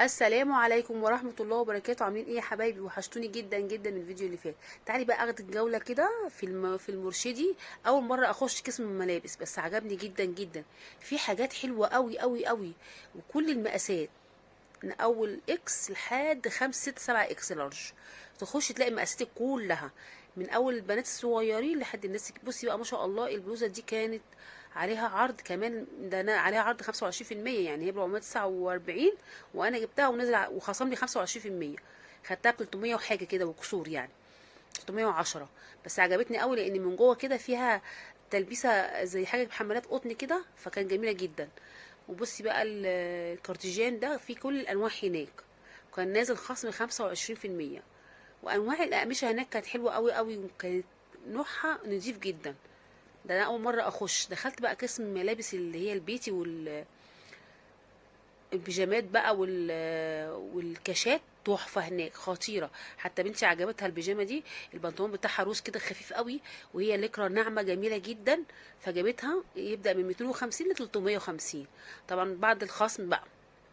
السلام عليكم ورحمة الله وبركاته. عاملين ايه يا حبايبي؟ وحشتوني جدا جدا من الفيديو اللي فات. تعالي بقى اخدك جولة كده في المرشدي. اول مرة اخش قسم الملابس، بس عجبني جدا جدا. في حاجات حلوة قوي قوي قوي، وكل المقاسات، من اول اكس لحد 5 6 7 اكس لارج. تخش تلاقي مقاساتك كلها، من اول البنات الصغيرين لحد الناس. بصي بقى ما شاء الله، البلوزه دي كانت عليها عرض كمان، ده انا عليها عرض 25%، يعني هي ب 449 وانا جبتها ونزل وخصم لي 25%. خدتها ب 300 وحاجه كده وكسور يعني، 310. بس عجبتني قوي لان من جوه كده فيها تلبيسه زي حاجه بحمالات قطن كده، فكان جميله جدا. وبصي بقى الكارتيجان ده في كل الانواع هناك، كان نازل خصم 25%. وانواع الاقمشه هناك كانت حلوه قوي قوي، وكانت نوعها نضيف جدا. ده انا اول مره اخش دخلت بقى قسم ملابس اللي هي البيتي والبيجامات بقى والكاشات. تحفه هناك خطيره. حتى بنتي عجبتها البيجامه دي، البنطلون بتاعها روز كده خفيف قوي، وهي لكرة ناعمه جميله جدا، فجابتها يبدا من 250 ل 350. طبعا بعد الخصم بقى،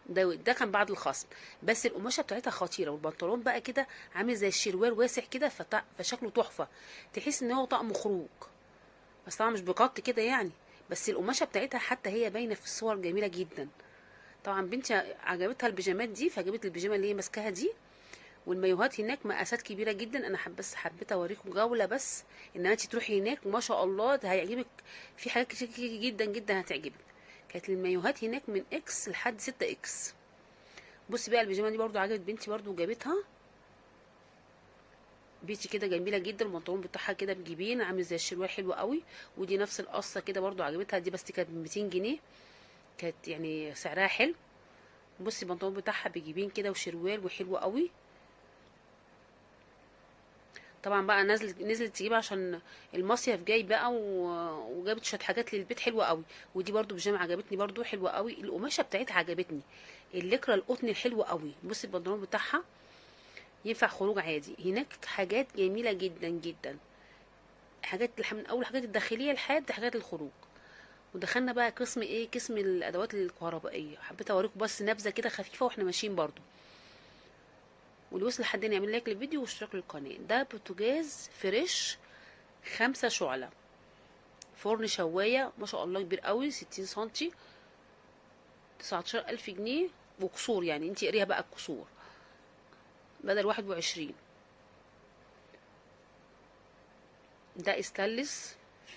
ده كان بعد الخصم. بس القماشه بتاعتها خطيره، والبنطلون بقى كده عامل زي الشروال واسع كده، فشكله تحفه. تحس ان هو طقم خروج، بس طبعا مش بقط كده يعني. بس القماشه بتاعتها حتى هي باينه في الصور جميله جدا. طبعا بنتي عجبتها البيجامات دي، فجابت البيجامه اللي هي ماسكاها دي. والمايوهات هناك مقاسات كبيره جدا. انا بس حبيت اوريكم جوله، بس ان انت تروحي هناك ما شاء الله ده هيعجبك. في حاجات كتير كتير جدا جدا هتعجبك. كانت المايوهات هناك من اكس لحد 6 اكس. بصي بقى البيجامه دي برضو عجبت بنتي، برضو جابتها بيتي كده جميله جدا. البنطلون بتاعها كده بجيبين عامل زي الشروال، حلو قوي. ودي نفس القصه كده برضو عجبتها دي، بس كانت ب 200 جنيه، كانت يعني سعرها حلو. بصي البنطلون بتاعها بجيبين كده وشروال وحلو قوي. طبعا بقى نزلت تجيب عشان المصيف جاي بقى، وجابت شويه حاجات للبيت حلوه قوي. ودي برضو بيجامه عجبتني برضو حلوه قوي، القماشه بتاعتها عجبتني، اللكره القطن الحلوه قوي. بصي البنطلون بتاعها ينفع خروج عادي. هناك حاجات جميله جدا جدا، حاجات من اول حاجات الداخليه لحد حاجات الخروج. ودخلنا بقى قسم ايه، قسم الادوات الكهربائيه. حبيت اوريكم بس نبذه كده خفيفه واحنا ماشيين برضو. واللي وصل لحد هنا يعمل لايك للفيديو واشتراك للقناه. ده بوتاجاز فريش 5 شعلة، فرن شوايه ما شاء الله كبير قوي 60 سنتي، 19,000 جنيه وكسور. يعني انت قريها بقى الكسور بدل 21. ده استانلس،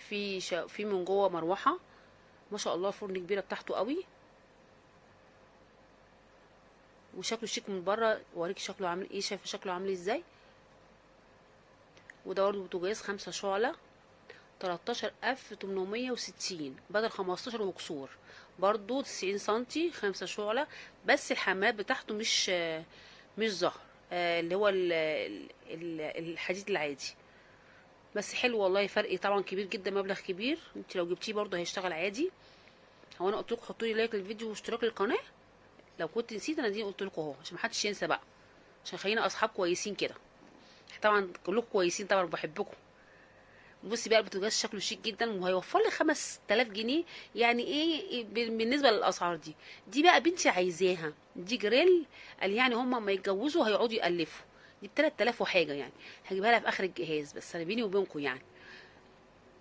في من جوه مروحه. ما شاء الله الفرن كبيره بتاعته قوي، وشكله شيك من بره. اوريك شكله عامل ايه، شايفه شكله عامل ازاي. وده برضه بوتاجاز 5 شعلة، 13,860 بدل 15 وكسور. برضه 90 سنتي، 5 شعلة. بس الحمامات بتاعته مش زهر، اللي هو الحديد العادي. بس حلو والله، فرق طبعا كبير جدا، مبلغ كبير. انت لو جبتيه برضه هيشتغل عادي. هو انا قلت لكم حطوا لي لايك للفيديو واشتراك للقناه. لو كنت نسيت انا دي قلت لكم اهو، عشان محدش ينسى بقى، عشان خلينا اصحاب كويسين كده. طبعا كلكم كويسين طبعا، بحبكم. بصي بقى البوتاجاز شكله شيك جدا، وهيوفر لي 5000 جنيه. يعني ايه بالنسبه للاسعار دي؟ دي بقى بنتي عايزاها، دي جريل. قال يعني هما ما يتجوزوا هيقعدوا يالفوا. دي ب 3000 وحاجه يعني. هجيبها لها في اخر الجهاز، بس انا بيني وبينكم يعني.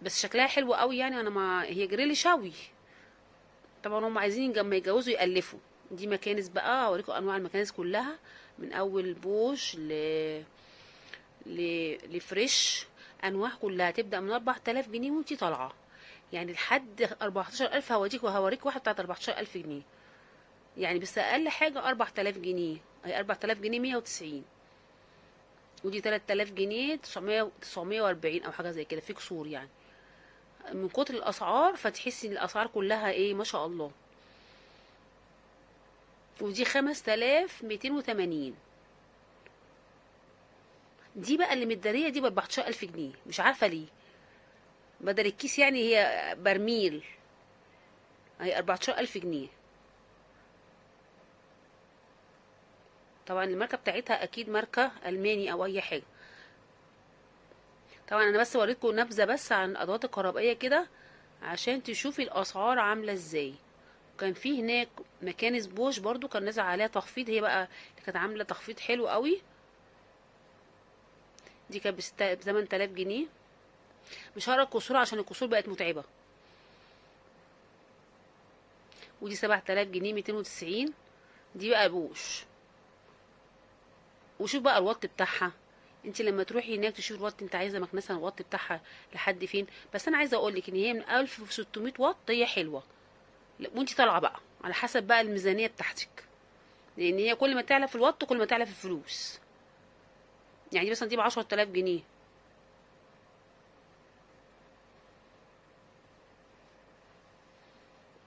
بس شكلها حلو قوي يعني. انا ما هي جريل شوي. طبعا هم عايزين لما يتجوزوا يالفوا. دي مكانس بقى، اوريكم انواع المكانس كلها، من اول بوش لفريش. انواع كلها تبدا من 4000 جنيه وانتي طالعه، يعني لحد 14000. هوريك واحد بتاعت 14000 جنيه. يعني بس اقل حاجه 4000 جنيه. هي 4000 جنيه 190. ودي 3000 جنيه 940 او حاجه زي كده، في كسور يعني. من كتر الاسعار فتحسي ان الاسعار كلها ايه ما شاء الله. ودي 5280. دي بقى اللي متداريه دي ب 14000 جنيه، مش عارفه ليه. بدل الكيس يعني، هي برميل. هي 14000 جنيه. طبعا الماركه بتاعتها اكيد ماركه الماني او اي حاجه. طبعا انا بس وريتكم نبذه بس عن الادوات الكهربائيه كده، عشان تشوفي الاسعار عامله ازاي. كان في هناك مكانس بوش برضو كان نازل عليها تخفيض، هي بقى اللي كانت عامله تخفيض حلو قوي. دي كانت ب 8000 جنيه. مش هقرا الكسور عشان الكسور بقت متعبه. ودي 7000 جنيه 290. دي بقى بوش. وشوف بقى الوات بتاعها. انت لما تروحي هناك تشوفي الوات، انت عايزه مكنسه الوات بتاعها لحد فين. بس انا عايزه اقول لك ان هي من 1600 واط هي حلوه. وانت طالعه بقى على حسب بقى الميزانيه بتاعتك، لان هي كل ما تعلى في الوات كل ما تعلى في الفلوس. يعني دي مثلا دي ب 10000 جنيه.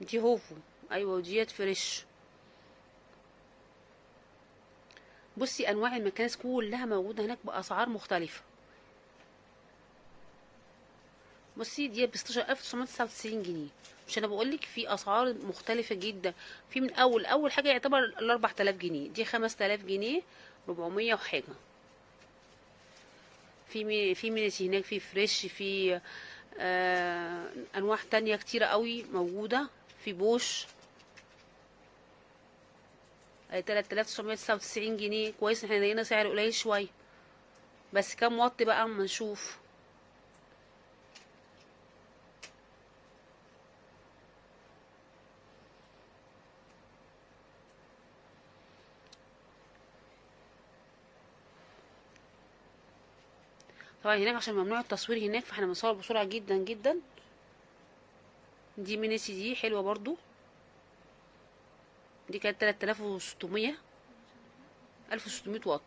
دي هوفو. ايوه وديت فريش. بصي انواع المكانس كلها موجوده هناك باسعار مختلفه. بصي دي ب 16999 جنيه. مش انا بقولك في اسعار مختلفه جدا. في من اول حاجه يعتبر ال 4000 جنيه، دي 5000 جنيه 400 وحاجه. في مينيتي هناك، في فريش، في انواع تانية كتيره قوي موجوده. في بوش 3999 جنيه. كويس احنا لقينا سعر قليل شويه. بس كام واط بقى اما نشوف. طبعا هناك عشان ممنوع التصوير هناك فاحنا بنصور بسرعه جدا جدا. دي مينيسي دي حلوه برضو. دي كانت 3600. 1600 واط.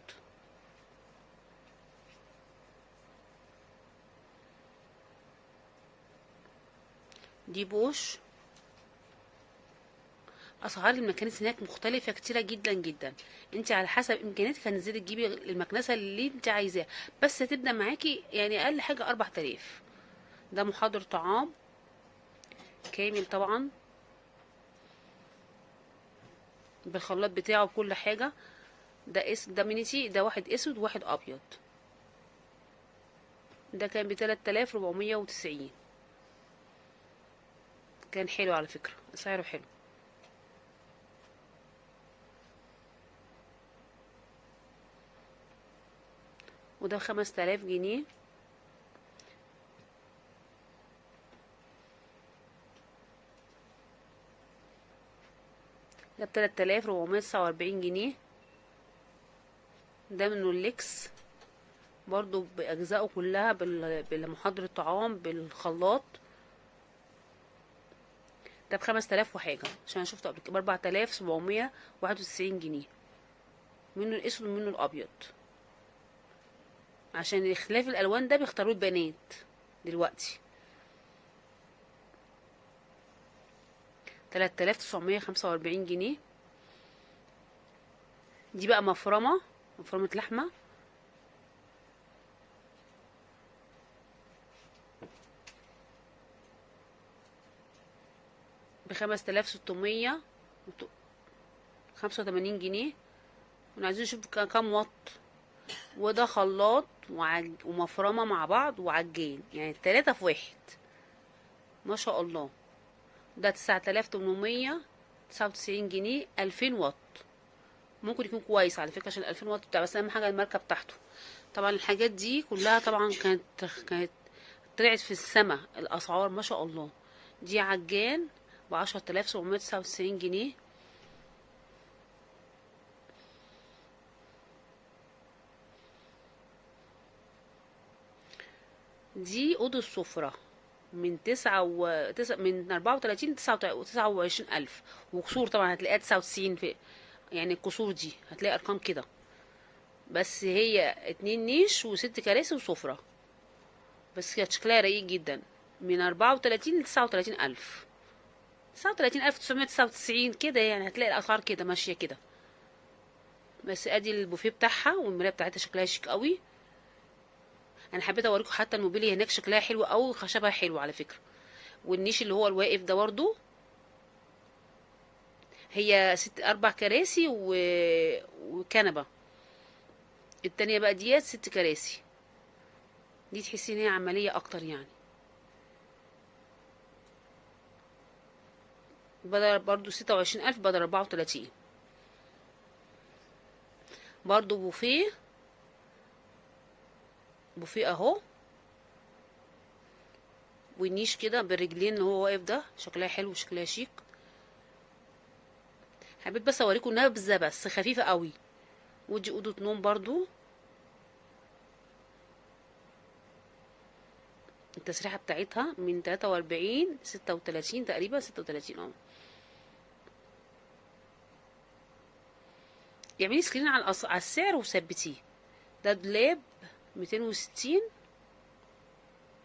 دي بوش. اسعار المكانس هناك مختلفه كتيره جدا جدا. انت على حسب امكانياتك هتنزلي تجيبي المكنسه اللي انت عايزاها. بس هتبدا معاكي يعني اقل حاجه 4000. ده محاضر طعام كامل طبعا، بالخلاط بتاعه بكل حاجه. ده مينيتي، ده واحد اسود وواحد ابيض. ده كان ب 3490. كان حلو على فكره، سعره حلو. وده 5000 جنيه. ده ب 3449 جنيه. ده منه الليكس برضو بأجزائه كلها بالمحضر الطعام بالخلاط. ده ب 5000 وحاجة، عشان أنا شفته قبل كده ب 4791 جنيه. منه الأسود ومنه الأبيض. عشان اختلاف الألوان ده بيختاروه البنات دلوقتي. 3945 جنيه. دي بقى مفرمة لحمة. ب 5685 جنيه. عايزين نشوف كام واط. وده خلاط ومفرمة مع بعض وعجين، يعني التلاتة في واحد. ما شاء الله. ده 9899 جنيه. 2000 واط. ممكن يكون كويس على فكرة عشان 2000 واط بتاع، بس أهم حاجة الماركة بتاعته. طبعا الحاجات دي كلها طبعا كانت طلعت في السما الأسعار ما شاء الله. دي عجان ب 10799 جنيه. دي أوضة السفرة من من 34 29 ألف. وكسور طبعا هتلاقيها 99 في، يعني الكسور دي هتلاقي أرقام كده. بس هي 2 نيش و6 كراسي وسفرة. بس كانت شكلها رقيق جدا. من 34 ل 39 ألف. 39 ألف 999 كده، يعني هتلاقي الأسعار كده ماشية كده. بس ادي البوفيه بتاعها والمرايه بتاعتها شكلها شيك قوي. انا حبيت اوريكم حتى الموبيليا هناك شكلها حلو قوي، خشبها حلو على فكره. والنيش اللي هو الواقف ده برضو. هي 4 كراسي وكنبه. التانية بقى ديت 6 كراسي. دي تحسي ان هي عمليه اكتر يعني. بدل برضو 26,000 بدل 34. برضو بوفيه، بوفيه اهو، ونيش كده بالرجلين اللي هو واقف ده، شكلها حلو وشكلها شيك. حبيت بس اوريكم نبذه بس خفيفه قوي. ودي اوضه نوم برضو، التسريحه بتاعتها من 43 36 تقريبا، 36 اه. اعملي سكرين على على السعر وثبتيه. ده دولاب 260،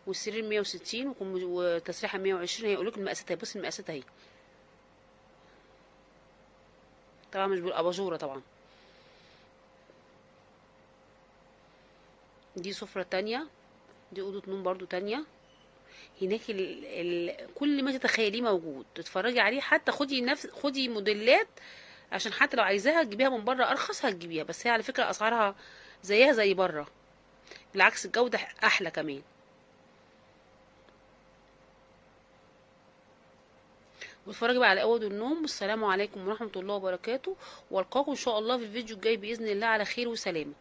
والسرير 160، وتسريحه 120. هيقول لك المقاسات اهي، بص المقاسات اهي. طبعا مش بالاباجوره طبعا. دي سفره تانية، دي اوضه نوم برضو تانية. هناك كل ما تتخيليه موجود، تتفرجي عليه. حتى خدي موديلات، عشان حتى لو عايزاها تجيبيها من بره ارخص هتجيبيها، بس هي على فكره اسعارها زيها زي بره، بالعكس الجوده احلى كمان. واتفرجي بقى على اوض النوم. والسلام عليكم ورحمه الله وبركاته، والقاكم ان شاء الله في الفيديو الجاي باذن الله على خير وسلامه.